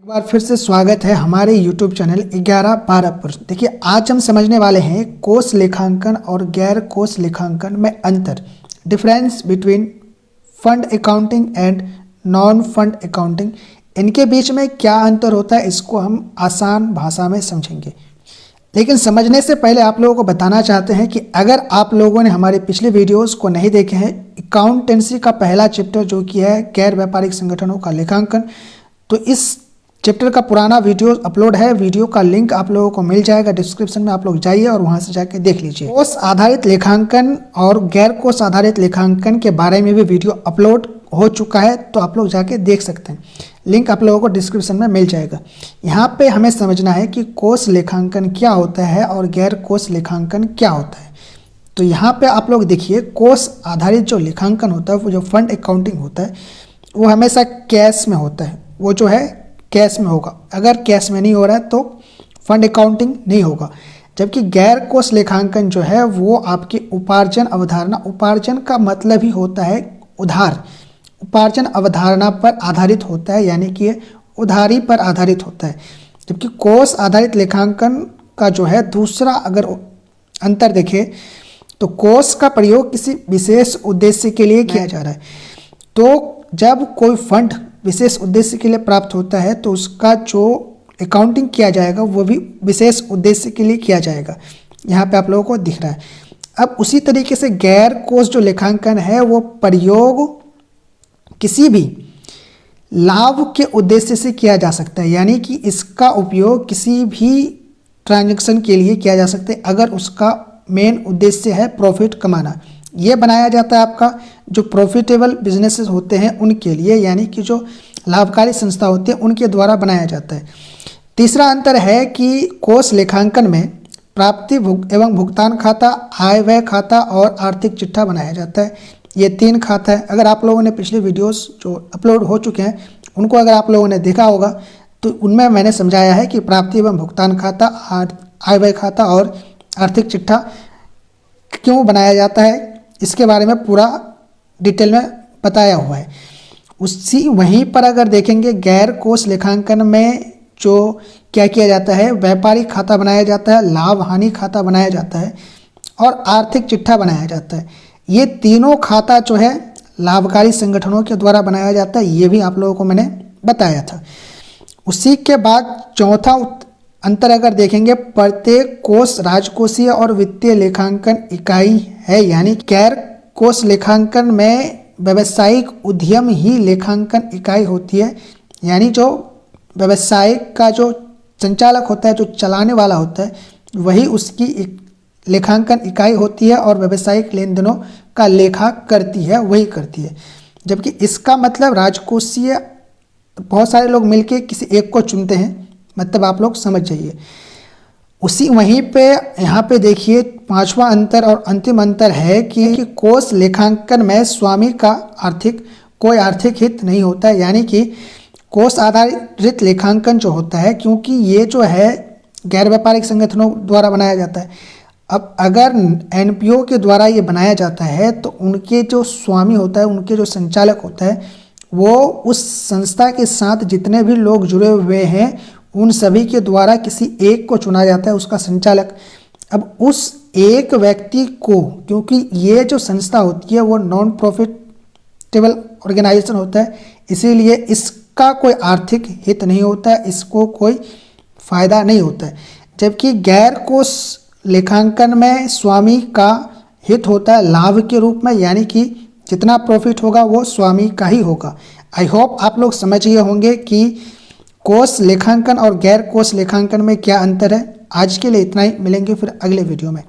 एक बार फिर से स्वागत है हमारे YouTube चैनल 11-12 पर। देखिए, आज हम समझने वाले हैं कोष लेखांकन और गैर कोष लेखांकन में अंतर, difference between fund accounting and non fund accounting. इनके बीच में क्या अंतर होता है, इसको हम आसान भाषा में समझेंगे। लेकिन समझने से पहले आप लोगों को बताना चाहते हैं कि अगर आप लोगों ने हमारे पिछले वीडियोस को नहीं देखे हैं, अकाउंटेंसी का पहला चैप्टर जो कि है गैर व्यापारिक संगठनों का लेखांकन, तो इस चैप्टर का पुराना वीडियो अपलोड है। वीडियो का लिंक आप लोगों को मिल जाएगा डिस्क्रिप्शन में, आप लोग जाइए और वहां से जाके देख लीजिए। कोष आधारित लेखांकन और गैर कोष आधारित लेखांकन के बारे में भी वीडियो अपलोड हो चुका है, तो आप लोग जाके देख सकते हैं। लिंक आप लोगों को डिस्क्रिप्शन में मिल जाएगा। यहाँ पे हमें समझना है कि कोष लेखांकन क्या होता है और गैर कोष लेखांकन क्या होता है। तो यहाँ पे आप लोग देखिए, कोष आधारित जो लेखांकन होता है, वो जो फंड अकाउंटिंग होता है, वो हमेशा कैश में होता है। वो जो है कैश में होगा। अगर कैश में नहीं हो रहा है तो फंड अकाउंटिंग नहीं होगा। जबकि गैर कोष लेखांकन जो है वो आपकी उपार्जन अवधारणा, उपार्जन का मतलब ही होता है उधार, उपार्जन अवधारणा पर आधारित होता है, यानी कि उधारी पर आधारित होता है। जबकि कोष आधारित लेखांकन का जो है दूसरा अगर अंतर देखें तो कोष का प्रयोग किसी विशेष उद्देश्य के लिए किया जा रहा है। तो जब कोई फंड विशेष उद्देश्य के लिए प्राप्त होता है तो उसका जो अकाउंटिंग किया जाएगा वो भी विशेष उद्देश्य के लिए किया जाएगा। यहाँ पे आप लोगों को दिख रहा है। अब उसी तरीके से गैर कोष जो लेखांकन है वो प्रयोग किसी भी लाभ के उद्देश्य से किया जा सकता है, यानी कि इसका उपयोग किसी भी ट्रांजैक्शन के लिए किया जा सकता है अगर उसका मेन उद्देश्य है प्रॉफिट कमाना। ये बनाया जाता है आपका जो प्रॉफिटेबल बिजनेसेस होते हैं उनके लिए, यानी कि जो लाभकारी संस्था होती है उनके द्वारा बनाया जाता है। तीसरा अंतर है कि कोष लेखांकन में प्राप्ति एवं भुगतान खाता, आय व्यय खाता और आर्थिक चिट्ठा बनाया जाता है। ये 3 खाता है। अगर आप लोगों ने पिछले वीडियोस जो अपलोड हो चुके हैं उनको अगर आप लोगों ने देखा होगा तो उनमें मैंने समझाया है कि प्राप्ति एवं भुगतान खाता, आय व्यय खाता और आर्थिक चिट्ठा क्यों बनाया जाता है, इसके बारे में पूरा डिटेल में बताया हुआ है। उसी वहीं पर अगर देखेंगे गैर कोष लेखांकन में जो क्या किया जाता है, व्यापारिक खाता बनाया जाता है, लाभ हानि खाता बनाया जाता है और आर्थिक चिट्ठा बनाया जाता है। ये तीनों खाता जो है लाभकारी संगठनों के द्वारा बनाया जाता है, ये भी आप लोगों को मैंने बताया था। उसी के बाद चौथा अंतर अगर देखेंगे, प्रत्येक कोष राजकोषीय और वित्तीय लेखांकन इकाई है, यानी गैर कोष लेखांकन में व्यावसायिक उद्यम ही लेखांकन इकाई होती है, यानी जो व्यवसाय का जो संचालक होता है, जो चलाने वाला होता है, वही उसकी लेखांकन इकाई होती है और व्यावसायिक लेन देनों का लेखा करती है, वही करती है। जबकि इसका मतलब राजकोषीय बहुत सारे लोग मिलके किसी एक को चुनते हैं, मतलब आप लोग समझ जाइए। उसी वहीं पे यहाँ पे देखिए 5वां अंतर और अंतिम अंतर है कि कोष लेखांकन में स्वामी का कोई आर्थिक हित नहीं होता है, यानी कि कोष आधारित लेखांकन जो होता है, क्योंकि ये जो है गैर व्यापारिक संगठनों द्वारा बनाया जाता है। अब अगर एनपीओ के द्वारा ये बनाया जाता है तो उनके जो स्वामी होता है, उनके जो संचालक होता है, वो उस संस्था के साथ जितने भी लोग जुड़े हुए हैं उन सभी के द्वारा किसी एक को चुना जाता है, उसका संचालक। अब उस एक व्यक्ति को, क्योंकि ये जो संस्था होती है वो नॉन प्रॉफिटेबल ऑर्गेनाइजेशन होता है, इसीलिए इसका कोई आर्थिक हित नहीं होता है, इसको कोई फायदा नहीं होता है। जबकि गैर कोष लेखांकन में स्वामी का हित होता है लाभ के रूप में, यानी कि जितना प्रॉफिट होगा वो स्वामी का ही होगा। आई होप आप लोग समझ गए होंगे कि कोष लेखांकन और गैर कोष लेखांकन में क्या अंतर है। आज के लिए इतना ही, मिलेंगे फिर अगले वीडियो में।